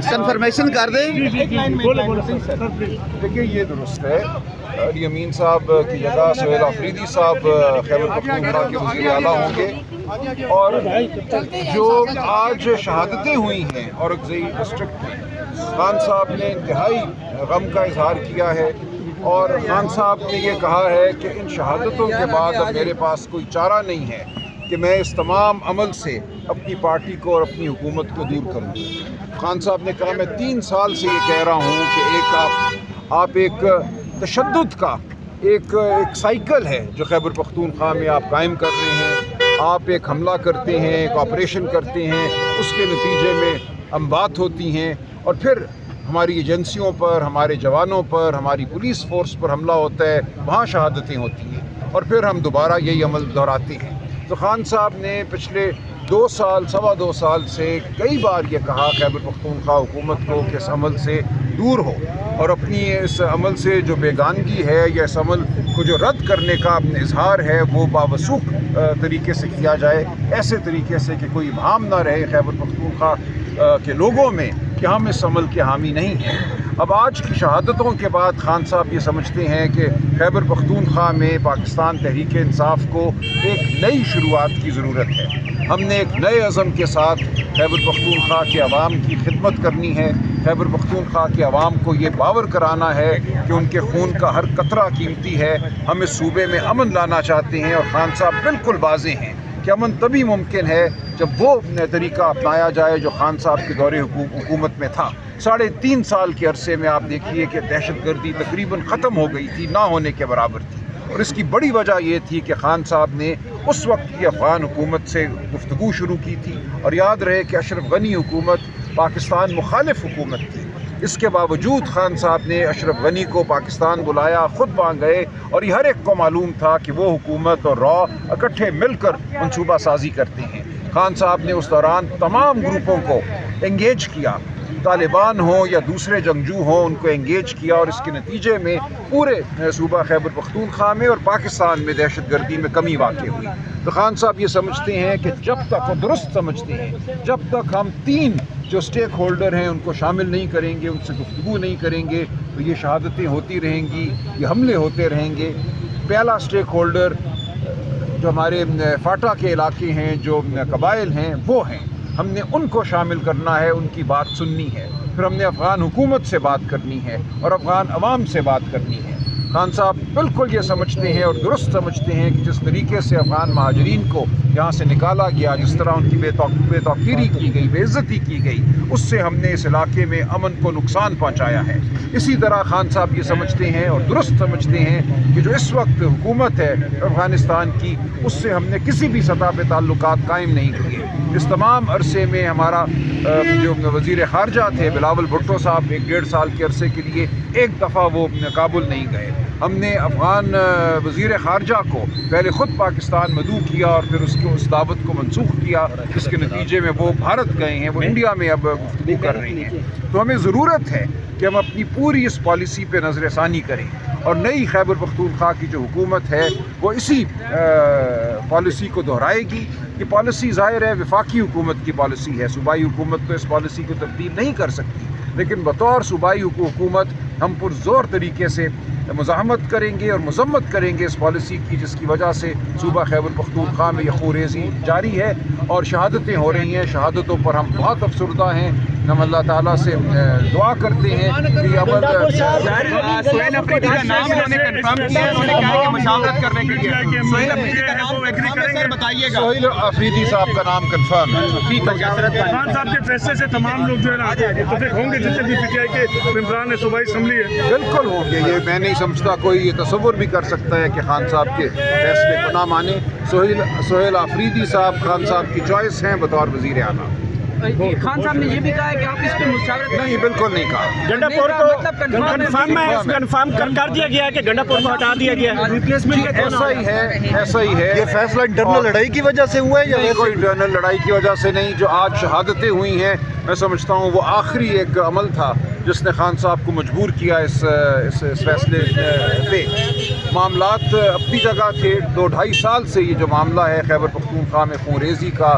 Confirmation کر دیں. دیکھیے یہ درست ہے، علی امین صاحب کی جگہ سہیل آفریدی صاحب خیبر پختونخوا کے وزیر اعلیٰ ہوں گے، اور جو آج شہادتیں ہوئی ہیں اورکزئی ڈسٹرکٹ میں، خان صاحب نے انتہائی غم کا اظہار کیا ہے، اور خان صاحب نے یہ کہا ہے کہ ان شہادتوں کے بعد اب میرے پاس کوئی چارہ نہیں ہے کہ میں اس تمام عمل سے اپنی پارٹی کو اور اپنی حکومت کو دور کروں. خان صاحب نے کہا میں 3 سال سے یہ کہہ رہا ہوں کہ آپ ایک تشدد کا ایک سائیکل ہے جو خیبر پختونخوا میں آپ قائم کر رہے ہیں. آپ ایک حملہ کرتے ہیں، ایک آپریشن کرتے ہیں، اس کے نتیجے میں اموات ہوتی ہیں، اور پھر ہماری ایجنسیوں پر، ہمارے جوانوں پر، ہماری پولیس فورس پر حملہ ہوتا ہے، وہاں شہادتیں ہوتی ہیں، اور پھر ہم دوبارہ یہی عمل دہراتے ہیں. تو خان صاحب نے پچھلے 2 سال، 2.25 سال سے کئی بار یہ کہا خیبر پختونخوا حکومت کو کہ اس عمل سے دور ہو، اور اپنی اس عمل سے جو بیگانگی ہے یا اس عمل کو جو رد کرنے کا اظہار ہے وہ باوثوق طریقے سے کیا جائے، ایسے طریقے سے کہ کوئی ابہام نہ رہے خیبر پختونخوا کے لوگوں میں کہ ہم اس عمل کے حامی نہیں ہیں. اب آج کی شہادتوں کے بعد خان صاحب یہ سمجھتے ہیں کہ خیبر پختونخوا میں پاکستان تحریک انصاف کو ایک نئی شروعات کی ضرورت ہے. ہم نے ایک نئے عزم کے ساتھ خیبر پختونخوا کے عوام کی خدمت کرنی ہے. خیبر پختونخوا کے عوام کو یہ باور کرانا ہے کہ ان کے خون کا ہر قطرہ قیمتی ہے. ہم اس صوبے میں امن لانا چاہتے ہیں، اور خان صاحب بالکل واضح ہیں کہ امن تبھی ممکن ہے جب وہ طریقہ اپنایا جائے جو خان صاحب کے دور حکومت میں تھا. 3.5 سال کے عرصے میں آپ دیکھیے کہ دہشت گردی تقریباً ختم ہو گئی تھی، نہ ہونے کے برابر تھی، اور اس کی بڑی وجہ یہ تھی کہ خان صاحب نے اس وقت کی افغان حکومت سے گفتگو شروع کی تھی. اور یاد رہے کہ اشرف غنی حکومت پاکستان مخالف حکومت تھی. اس کے باوجود خان صاحب نے اشرف غنی کو پاکستان بلایا، خود وہاں گئے، اور یہ ہر ایک کو معلوم تھا کہ وہ حکومت اور را اکٹھے مل کر منصوبہ سازی کرتے ہیں. خان صاحب نے اس دوران تمام گروپوں کو انگیج کیا، طالبان ہوں یا دوسرے جنگجو ہوں، ان کو انگیج کیا، اور اس کے نتیجے میں پورے صوبہ خیبر پختونخوا میں اور پاکستان میں دہشت گردی میں کمی واقع ہوئی. تو خان صاحب یہ سمجھتے ہیں کہ جب تک، وہ درست سمجھتے ہیں، جب تک ہم 3 جو سٹیک ہولڈر ہیں ان کو شامل نہیں کریں گے، ان سے گفتگو نہیں کریں گے، تو یہ شہادتیں ہوتی رہیں گی، یہ حملے ہوتے رہیں گے. پہلا سٹیک ہولڈر جو ہمارے فاٹا کے علاقے ہیں، جو قبائل ہیں، وہ ہیں. ہم نے ان کو شامل کرنا ہے، ان کی بات سننی ہے. پھر ہم نے افغان حکومت سے بات کرنی ہے اور افغان عوام سے بات کرنی ہے. خان صاحب بالکل یہ سمجھتے ہیں اور درست سمجھتے ہیں کہ جس طریقے سے افغان مہاجرین کو یہاں سے نکالا گیا، جس طرح ان کی بے توقیری کی گئی، بے عزتی کی گئی، اس سے ہم نے اس علاقے میں امن کو نقصان پہنچایا ہے. اسی طرح خان صاحب یہ سمجھتے ہیں اور درست سمجھتے ہیں کہ جو اس وقت حکومت ہے افغانستان کی، اس سے ہم نے کسی بھی سطح پہ تعلقات قائم نہیں کیے. اس تمام عرصے میں ہمارا جو وزیر خارجہ تھے بلاول بھٹو صاحب، 1.5 سال کے عرصے کے لیے ایک دفعہ وہ کابل نہیں گئے. ہم نے افغان وزیر خارجہ کو پہلے خود پاکستان مدعو کیا اور پھر اس دعوت کو منسوخ کیا، جس کے نتیجے میں وہ بھارت گئے ہیں، وہ انڈیا میں اب گفتگو کر رہے ہیں. تو ہمیں ضرورت ہے کہ ہم اپنی پوری اس پالیسی پہ نظر ثانی کریں، اور نئی خیبر پختونخوا کی جو حکومت ہے وہ اسی پالیسی کو دہرائے گی. یہ پالیسی ظاہر ہے وفاقی حکومت کی پالیسی ہے، صوبائی حکومت تو اس پالیسی کو تبدیل نہیں کر سکتی، لیکن بطور صوبائی حکومت ہم پرزور طریقے سے مزاحمت کریں گے اور مذمت کریں گے اس پالیسی کی، جس کی وجہ سے صوبہ خیبر پختونخوا میں یہ خوریزی جاری ہے اور شہادتیں ہو رہی ہیں. شہادتوں پر ہم بہت افسردہ ہیں. ہم اللہ تعالیٰ سے دعا کرتے ہیں کہ یہ عمل سہیل آفریدی کا نام انہوں نے کنفرم کیا، انہوں نے کہا کہ مشاورت کرنے کے لیے سہیل آفریدی کا نام کنفرم ہے، بتائیے گا. سہیل آفریدی صاحب کا نام کنفرم ہے. ٹھیک ہے. خان صاحب کے فیصلے سے تمام لوگ جو ہے نا متفق ہوں گے، جتنے بھی پی ٹی آئی کے ممبران صوبائی اسمبلی ہے. بالکل ہوں گے. یہ میں نہیں سمجھتا کوئی یہ تصور بھی کر سکتا ہے کہ خان صاحب کے فیصلے کو نہ مانے. سہیل آفریدی صاحب خان صاحب کی چوائس ہیں بطور وزیر اعلیٰ. خان صاحب نے یہ بھی کہا ہے کہ آپ اس پہ مشاورت نہیں، بالکل نہیں کہا. گنڈا پور کو کنفرم کر دیا گیا ہے کہ گنڈا پور کو ہٹا دیا گیا ہے. ایسا ہی ہے، ایسا ہی ہے. یہ فیصلہ انٹرنل لڑائی کی وجہ سے ہوا ہے یا نہیں، کوئی انٹرنل لڑائی کی وجہ سے نہیں. جو آج شہادتیں ہوئی ہیں، میں سمجھتا ہوں وہ آخری ایک عمل تھا جس نے خان صاحب کو مجبور کیا اس فیصلے پہ. معاملات اپنی جگہ تھے. 2-2.5 سال سے یہ جو معاملہ ہے خیبر پختونخوا میں خون ریزی کا،